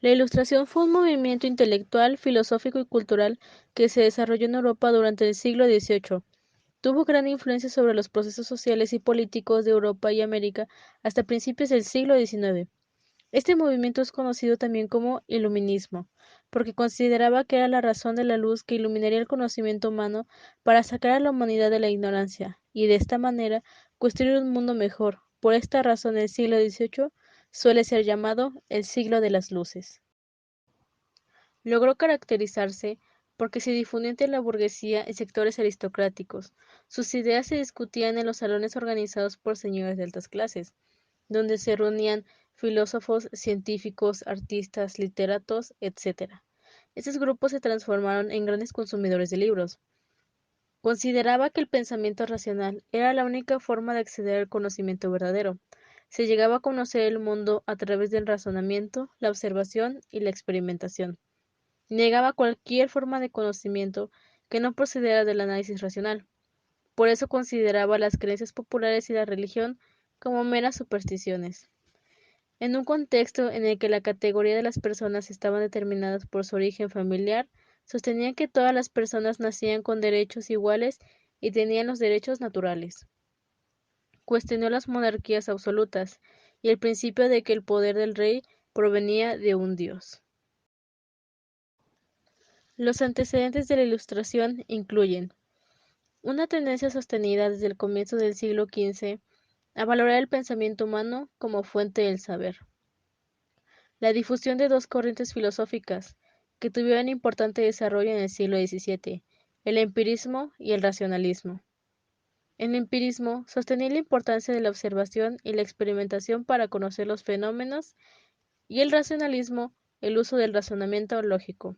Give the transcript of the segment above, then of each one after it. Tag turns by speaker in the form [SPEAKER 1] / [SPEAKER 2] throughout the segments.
[SPEAKER 1] La Ilustración fue un movimiento intelectual, filosófico y cultural que se desarrolló en Europa durante el siglo XVIII. Tuvo gran influencia sobre los procesos sociales y políticos de Europa y América hasta principios del siglo XIX. Este movimiento es conocido también como iluminismo, porque consideraba que era la razón de la luz que iluminaría el conocimiento humano para sacar a la humanidad de la ignorancia, y de esta manera construir un mundo mejor. Por esta razón el siglo XVIII suele ser llamado el siglo de las luces. Logró caracterizarse porque se difundió entre la burguesía y sectores aristocráticos. Sus ideas se discutían en los salones organizados por señores de altas clases, donde se reunían filósofos, científicos, artistas, literatos, etc. Estos grupos se transformaron en grandes consumidores de libros. Consideraba que el pensamiento racional era la única forma de acceder al conocimiento verdadero. Se llegaba a conocer el mundo a través del razonamiento, la observación y la experimentación. Negaba cualquier forma de conocimiento que no procediera del análisis racional. Por eso consideraba las creencias populares y la religión como meras supersticiones. En un contexto en el que la categoría de las personas estaban determinadas por su origen familiar, sostenía que todas las personas nacían con derechos iguales y tenían los derechos naturales. Cuestionó las monarquías absolutas y el principio de que el poder del rey provenía de un dios. Los antecedentes de la Ilustración incluyen una tendencia sostenida desde el comienzo del siglo XV a valorar el pensamiento humano como fuente del saber. La difusión de dos corrientes filosóficas que tuvieron importante desarrollo en el siglo XVII, el empirismo y el racionalismo. El empirismo sostenía la importancia de la observación y la experimentación para conocer los fenómenos, y el racionalismo, el uso del razonamiento lógico.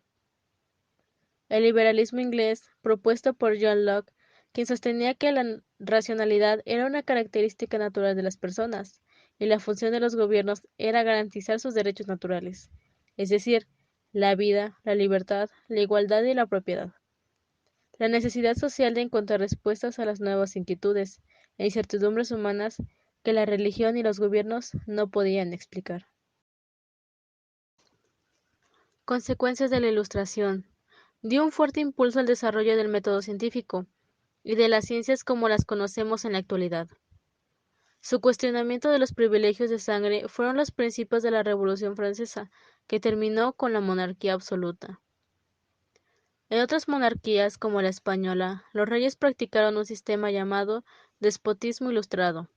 [SPEAKER 1] El liberalismo inglés, propuesto por John Locke, quien sostenía que la racionalidad era una característica natural de las personas, y la función de los gobiernos era garantizar sus derechos naturales, es decir, la vida, la libertad, la igualdad y la propiedad. La necesidad social de encontrar respuestas a las nuevas inquietudes e incertidumbres humanas que la religión y los gobiernos no podían explicar. Consecuencias de la Ilustración. Dio un fuerte impulso al desarrollo del método científico y de las ciencias como las conocemos en la actualidad. Su cuestionamiento de los privilegios de sangre fueron los principios de la Revolución Francesa, que terminó con la monarquía absoluta. En otras monarquías, como la española, los reyes practicaron un sistema llamado despotismo ilustrado.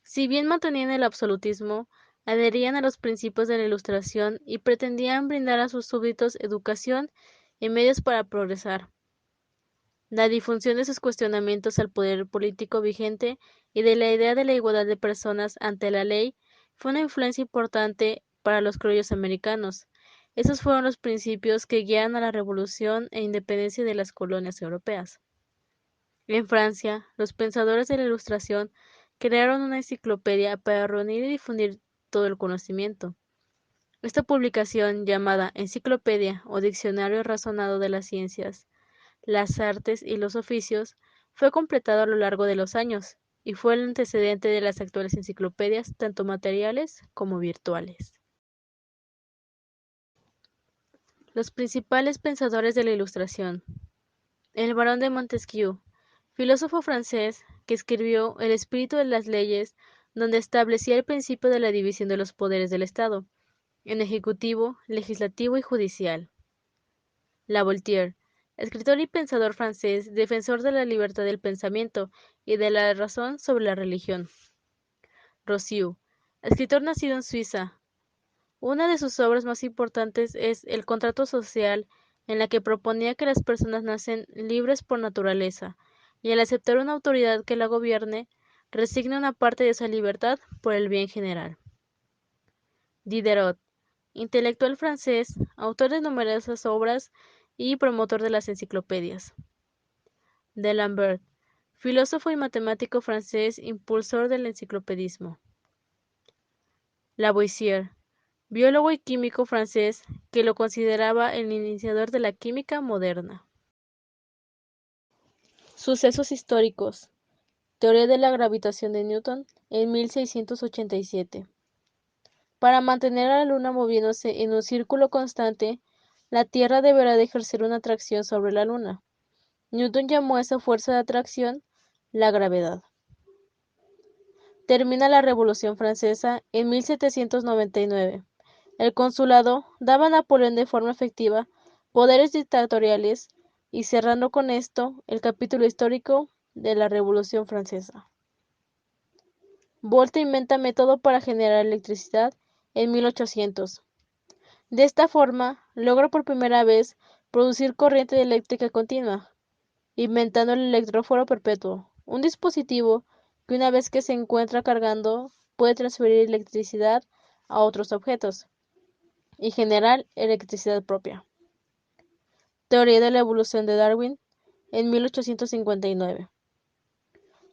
[SPEAKER 1] Si bien mantenían el absolutismo, adherían a los principios de la Ilustración y pretendían brindar a sus súbditos educación y medios para progresar. La difusión de sus cuestionamientos al poder político vigente y de la idea de la igualdad de personas ante la ley fue una influencia importante para los criollos americanos. Esos fueron los principios que guiaron a la revolución e independencia de las colonias europeas. En Francia, los pensadores de la Ilustración crearon una enciclopedia para reunir y difundir todo el conocimiento. Esta publicación, llamada Enciclopedia o Diccionario Razonado de las Ciencias, las Artes y los Oficios, fue completado a lo largo de los años, y fue el antecedente de las actuales enciclopedias, tanto materiales como virtuales. Los principales pensadores de la Ilustración. El barón de Montesquieu, filósofo francés que escribió El espíritu de las leyes, donde establecía el principio de la división de los poderes del Estado, en ejecutivo, legislativo y judicial. Lavoltaire, escritor y pensador francés, defensor de la libertad del pensamiento y de la razón sobre la religión. Rousseau, escritor nacido en Suiza. Una de sus obras más importantes es El contrato social, en la que proponía que las personas nacen libres por naturaleza, y al aceptar una autoridad que la gobierne, resigna una parte de esa libertad por el bien general. Diderot, intelectual francés, autor de numerosas obras y promotor de las enciclopedias. D'Alembert, filósofo y matemático francés, impulsor del enciclopedismo. Lavoisier, biólogo y químico francés, que lo consideraba el iniciador de la química moderna. Sucesos históricos. Teoría de la gravitación de Newton en 1687. Para mantener a la Luna moviéndose en un círculo constante, la Tierra deberá de ejercer una atracción sobre la Luna. Newton llamó a esa fuerza de atracción la gravedad. Termina la Revolución Francesa en 1799. El consulado daba a Napoleón de forma efectiva poderes dictatoriales y cerrando con esto el capítulo histórico de la Revolución Francesa. Volta inventa método para generar electricidad en 1800. De esta forma, logra por primera vez producir corriente eléctrica continua, inventando el electróforo perpetuo, un dispositivo que una vez que se encuentra cargando puede transferir electricidad a otros objetos y generar electricidad propia. Teoría de la evolución de Darwin en 1859.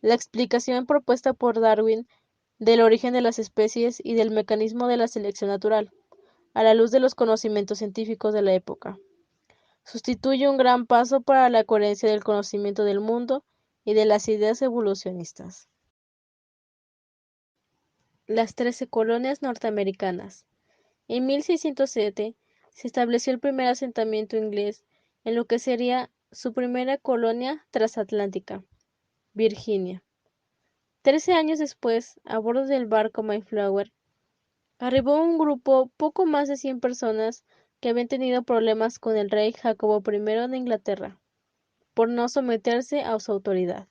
[SPEAKER 1] La explicación propuesta por Darwin del origen de las especies y del mecanismo de la selección natural, a la luz de los conocimientos científicos de la época. Sustituye un gran paso para la coherencia del conocimiento del mundo y de las ideas evolucionistas. Las 13 colonias norteamericanas. En 1607 se estableció el primer asentamiento inglés en lo que sería su primera colonia transatlántica, Virginia. 13 años después, a bordo del barco Mayflower, arribó un grupo poco más de 100 personas que habían tenido problemas con el rey Jacobo I de Inglaterra, por no someterse a su autoridad.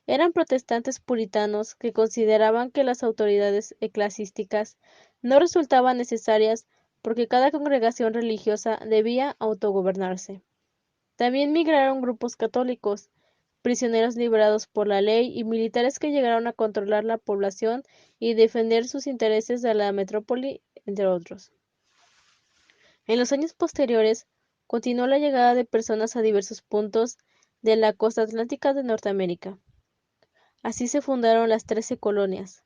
[SPEAKER 1] Eran protestantes puritanos que consideraban que las autoridades eclesiásticas no resultaban necesarias porque cada congregación religiosa debía autogobernarse. También migraron grupos católicos, prisioneros liberados por la ley y militares que llegaron a controlar la población y defender sus intereses de la metrópoli, entre otros. En los años posteriores, continuó la llegada de personas a diversos puntos de la costa atlántica de Norteamérica. Así se fundaron las 13 colonias.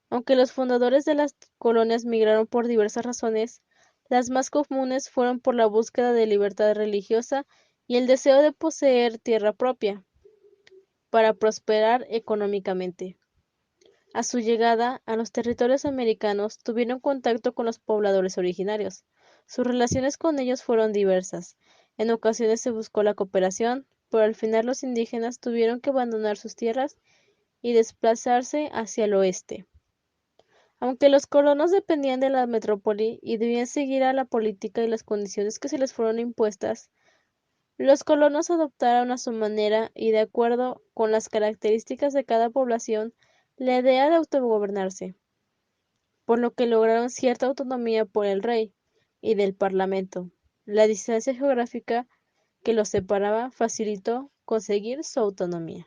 [SPEAKER 1] Aunque los fundadores de las colonias migraron por diversas razones, las más comunes fueron por la búsqueda de libertad religiosa y el deseo de poseer tierra propia para prosperar económicamente. A su llegada a los territorios americanos tuvieron contacto con los pobladores originarios. Sus relaciones con ellos fueron diversas. En ocasiones se buscó la cooperación, pero al final los indígenas tuvieron que abandonar sus tierras y desplazarse hacia el oeste. Aunque los colonos dependían de la metrópoli y debían seguir a la política y las condiciones que se les fueron impuestas, los colonos adoptaron a su manera y de acuerdo con las características de cada población la idea de autogobernarse, por lo que lograron cierta autonomía por el rey y del parlamento. La distancia geográfica que los separaba facilitó conseguir su autonomía.